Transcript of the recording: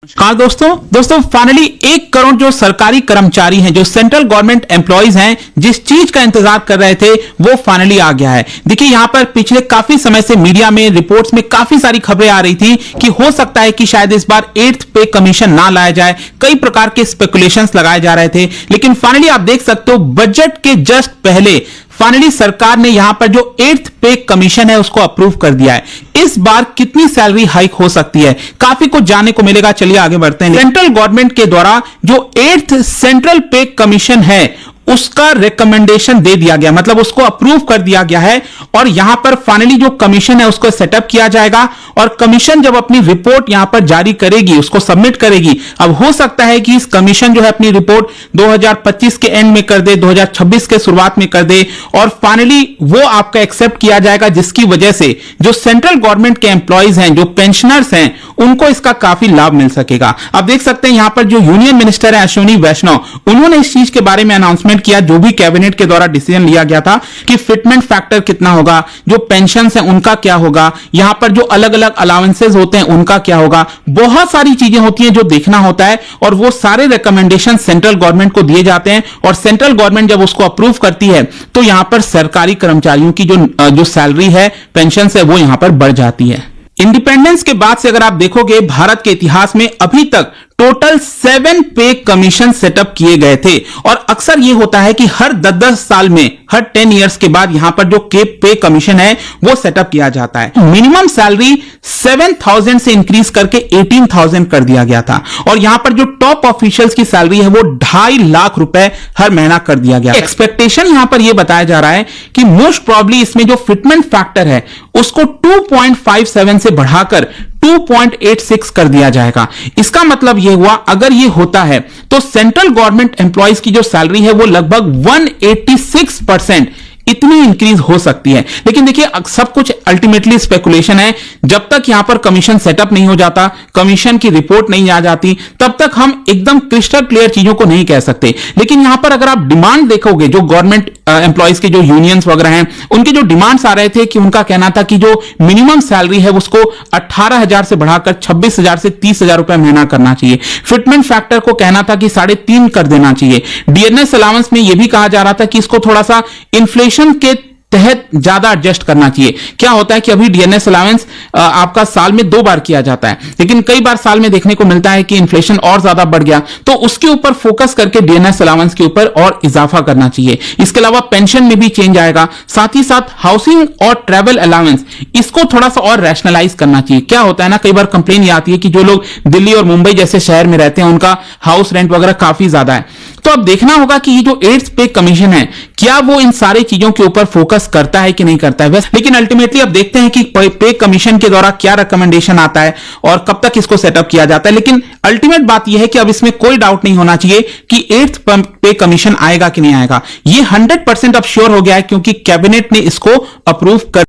नमस्कार दोस्तों फाइनली 1 करोड़ जो सरकारी कर्मचारी हैं, जो सेंट्रल गवर्नमेंट एम्प्लॉइज हैं, जिस चीज का इंतजार कर रहे थे वो फाइनली आ गया है। देखिए यहां पर पिछले काफी समय से मीडिया में रिपोर्ट्स में काफी सारी खबरें आ रही थी कि हो सकता है कि शायद इस बार 8th पे कमीशन ना लाया जाए। कई प्रकार के स्पेकुलेशंस लगाए जा रहे थे, लेकिन फाइनली आप देख सकते हो बजट के जस्ट पहले फाइनली सरकार ने यहां पर जो 8th पे कमीशन है उसको अप्रूव कर दिया है। इस बार कितनी सैलरी हाइक हो सकती है, काफी कुछ जानने को मिलेगा। चलिए आगे बढ़ते हैं। सेंट्रल गवर्नमेंट के द्वारा जो 8th सेंट्रल पे कमीशन है उसका रिकमेंडेशन दे दिया गया, मतलब उसको अप्रूव कर दिया गया है और यहां पर फाइनली जो कमीशन है उसको सेटअप किया जाएगा और कमीशन जब अपनी रिपोर्ट यहां पर जारी करेगी, उसको सबमिट करेगी। अब हो सकता है कि इस कमीशन जो है अपनी रिपोर्ट 2025 के एंड में कर दे, 2026 के शुरुआत में कर दे और फाइनली वो आपका एक्सेप्ट किया जाएगा, जिसकी वजह से जो सेंट्रल गवर्नमेंट के एम्प्लॉइज हैं, जो पेंशनर्स हैं, उनको इसका काफी लाभ मिल सकेगा। आप देख सकते हैं यहां पर जो यूनियन मिनिस्टर है अश्विनी वैष्णव, उन्होंने इस चीज के बारे में अनाउंसमेंट किया, जो भी कैबिनेट के द्वारा डिसीजन लिया गया था कि फिटमेंट फैक्टर कितना होगा, जो पेंशन्स हैं उनका क्या होगा, यहां पर जो अलग अलग अलाउंसेस होते हैं उनका क्या होगा। बहुत सारी चीजें होती हैं जो देखना होता है और वो सारे रिकमेंडेशन सेंट्रल गवर्नमेंट को दिए जाते हैं और सेंट्रल गवर्नमेंट जब उसको अप्रूव करती है तो यहां पर सरकारी कर्मचारियों की जो सैलरी है, पेंशन है, वो यहां पर बढ़ जाती है। इंडिपेंडेंस के बाद से अगर आप देखोगे भारत के इतिहास में अभी तक टोटल 7 पे कमीशन सेटअप किए गए थे और अक्सर ये होता है कि हर 10-10 साल में, हर 10 इयर्स के बाद यहां पर जो पे कमीशन है वो सेटअप किया जाता है। मिनिमम सैलरी 7,000 से इंक्रीज करके 18,000 कर दिया गया था और यहां पर जो टॉप ऑफिशियल्स की सैलरी है वो 2.5 लाख रुपए हर महीना कर दिया गया। एक्सपेक्टेशन यहां पर यह बताया जा रहा है कि मोस्ट प्रॉब्ली इसमें जो फिटमेंट फैक्टर है उसको 2.57 से बढ़ाकर 2.86 कर दिया जाएगा। इसका मतलब यह हुआ, अगर यह होता है तो सेंट्रल गवर्नमेंट एम्प्लॉइज की जो सैलरी है वो लगभग 186% इतनी इंक्रीज हो सकती है। लेकिन देखिए सब कुछ अल्टीमेटली स्पेकुलेशन है। जब तक यहां पर कमीशन सेटअप नहीं हो जाता, कमीशन की रिपोर्ट नहीं आ जाती, तब तक हम एकदम क्रिस्टल क्लियर चीजों को नहीं कह सकते। लेकिन यहां पर अगर आप डिमांड देखोगे, जो गवर्नमेंट एम्प्लॉइज के जो यूनियंस वगैरह हैं, उनके जो डिमांड्स आ रहे थे कि उनका कहना था कि जो मिनिमम सैलरी है उसको 18,000 से बढ़ाकर 26,000 से 30,000 रुपए महीना करना चाहिए। फिटमेंट फैक्टर को कहना था कि 3.5 कर देना चाहिए। डीएनएस अलाउंस में यह भी कहा जा रहा था कि इसको थोड़ा सा इन्फ्लेशन के तहत ज्यादा एडजस्ट करना चाहिए। क्या होता है कि अभी डीएनएस अलाउंस आपका साल में 2 बार किया जाता है, लेकिन कई बार साल में देखने को मिलता है कि इन्फ्लेशन और ज्यादा बढ़ गया, तो उसके ऊपर फोकस करके डीएनएस अलाउंस के ऊपर और इजाफा करना चाहिए। इसके अलावा पेंशन में भी चेंज आएगा, साथ ही साथ हाउसिंग और ट्रैवल अलाउंस, इसको थोड़ा सा और रैशनलाइज करना चाहिए। क्या होता है ना, कई बार कंप्लेन ये आती है कि जो लोग दिल्ली और मुंबई जैसे शहर में रहते हैं उनका हाउस रेंट वगैरह काफी ज्यादा है। तो अब देखना होगा कि ये जो 8th पे कमीशन है, क्या वो इन सारी चीजों के ऊपर फोकस करता है कि नहीं करता है। लेकिन अल्टीमेटली अब देखते हैं कि पे कमीशन के द्वारा क्या रिकमेंडेशन आता है और कब तक इसको सेटअप किया जाता है। लेकिन अल्टीमेट बात यह है कि अब इसमें कोई डाउट नहीं होना चाहिए कि 8th पे कमीशन आएगा कि नहीं आएगा। ये 100% अब श्योर हो गया है, क्योंकि कैबिनेट ने इसको अप्रूव कर